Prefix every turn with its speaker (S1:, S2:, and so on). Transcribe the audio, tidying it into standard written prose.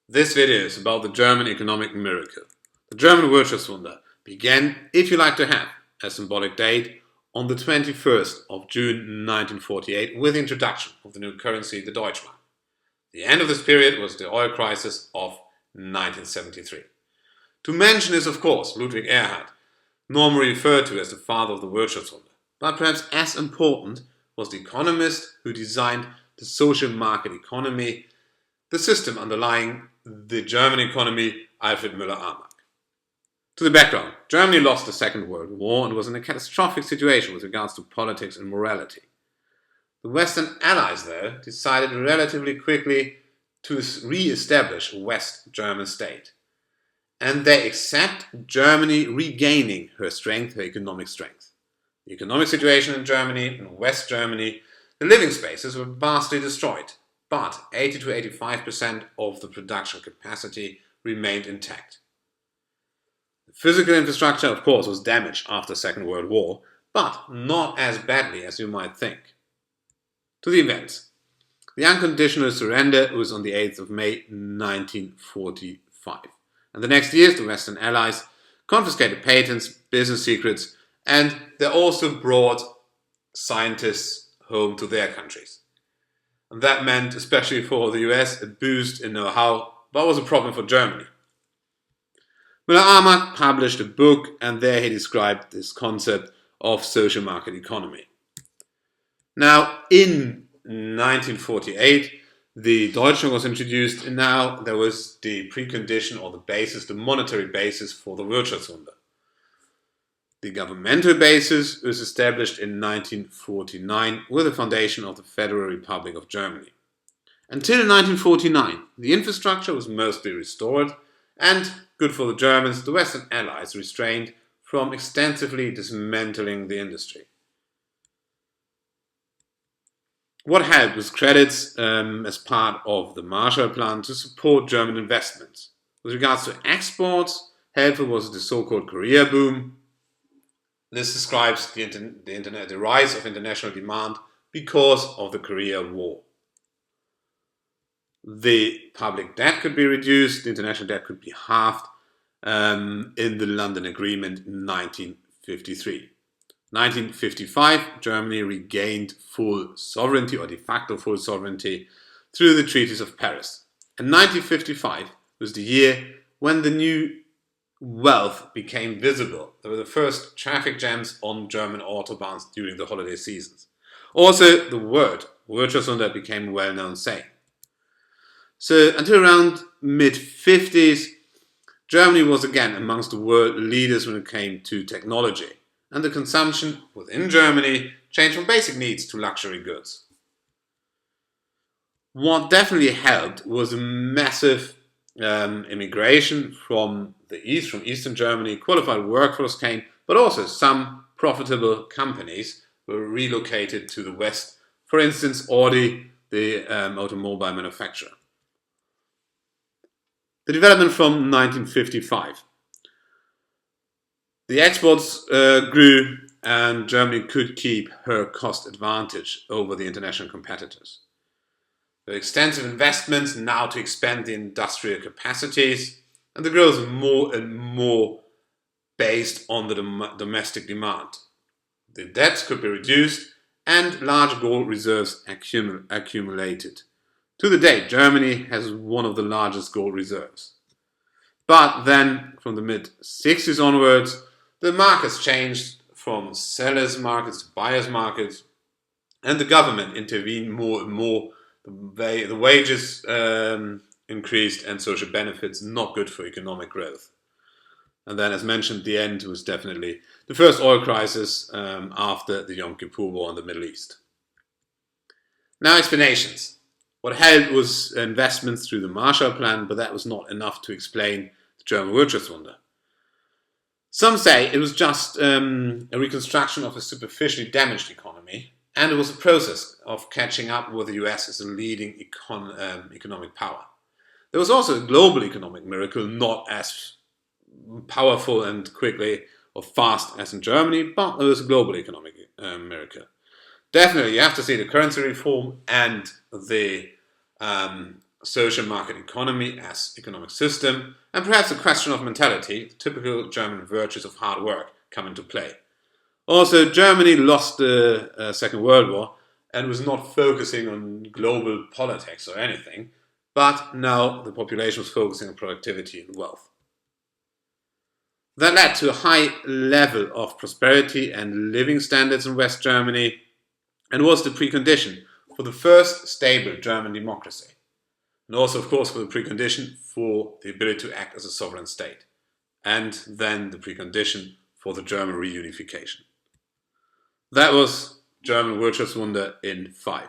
S1: This video is about the German economic miracle. The German Wirtschaftswunder began, if you like to have a symbolic date, on the 21st of June 1948 with the introduction of the new currency, the Deutschmark. The end of this period was the oil crisis of 1973. To mention is, of course, Ludwig Erhard, normally referred to as the father of the Wirtschaftswunder, but perhaps as important was the economist who designed the social market economy, the system underlying the German economy, Alfred Müller-Amack. To the background, Germany lost the Second World War and was in a catastrophic situation with regards to politics and morality. The Western Allies, though, decided relatively quickly to re-establish a West German state. And they accept Germany regaining her strength, her economic strength. The economic situation in Germany, in West Germany, the living spaces were vastly destroyed, but 80 to 85% of the production capacity remained intact. The physical infrastructure, of course, was damaged after the Second World War, but not as badly as you might think. To the events. The unconditional surrender was on the 8th of May 1945. And the next years, the Western Allies confiscated patents, business secrets, and they also brought scientists home to their countries. And that meant, especially for the US, a boost in know-how, but was a problem for Germany. Müller-Amack published a book, and there he described this concept of social market economy. Now, in 1948, the Deutschmark was introduced, and now there was the precondition or the basis, the monetary basis for the Wirtschaftswunder. The governmental basis was established in 1949 with the foundation of the Federal Republic of Germany. Until 1949, the infrastructure was mostly restored and, good for the Germans, the Western Allies restrained from extensively dismantling the industry. What helped was credits as part of the Marshall Plan to support German investments. With regards to exports, helpful was the so-called Korea boom. This describes the rise of international demand because of the Korea War. The public debt could be reduced, the international debt could be halved in the London Agreement in 1953. 1955, Germany regained full sovereignty or de facto full sovereignty through the treaties of Paris. And 1955 was the year when the new wealth became visible. There were the first traffic jams on German autobahns during the holiday seasons. Also, the word Wirtschaftswunder became a well-known saying. So, until around mid-50s, Germany was again amongst the world leaders when it came to technology, and the consumption within Germany changed from basic needs to luxury goods. What definitely helped was a massive immigration from the east, from Eastern Germany. Qualified workforce came, but also some profitable companies were relocated to the west. For instance, Audi, the automobile manufacturer. The development from 1955. The exports grew, and Germany could keep her cost advantage over the international competitors. There were extensive investments now to expand the industrial capacities, and the growth was more and more based on the domestic demand. The debts could be reduced and large gold reserves accumulated. To the date, Germany has one of the largest gold reserves. But then, from the mid-60s onwards, the markets changed from sellers' markets to buyers' markets, and the government intervened more and more. The wages increased and social benefits not good for economic growth. And then, as mentioned, the end was definitely the first oil crisis after the Yom Kippur War in the Middle East. Now, explanations. What helped was investments through the Marshall Plan, but that was not enough to explain the German Wirtschaftswunder. Some say it was just a reconstruction of a superficially damaged economy, and it was a process of catching up with the US as a leading economic power. There was also a global economic miracle, not as powerful and quickly or fast as in Germany, but there was a global economic miracle. Definitely, you have to see the currency reform and the social market economy as economic system, and perhaps a question of mentality, the typical German virtues of hard work, come into play. Also, Germany lost the Second World War and was not focusing on global politics or anything, but now the population was focusing on productivity and wealth. That led to a high level of prosperity and living standards in West Germany and was the precondition for the first stable German democracy. And also, of course, for the precondition for the ability to act as a sovereign state. And then the precondition for the German reunification. That was German Wirtschaftswunder in 5.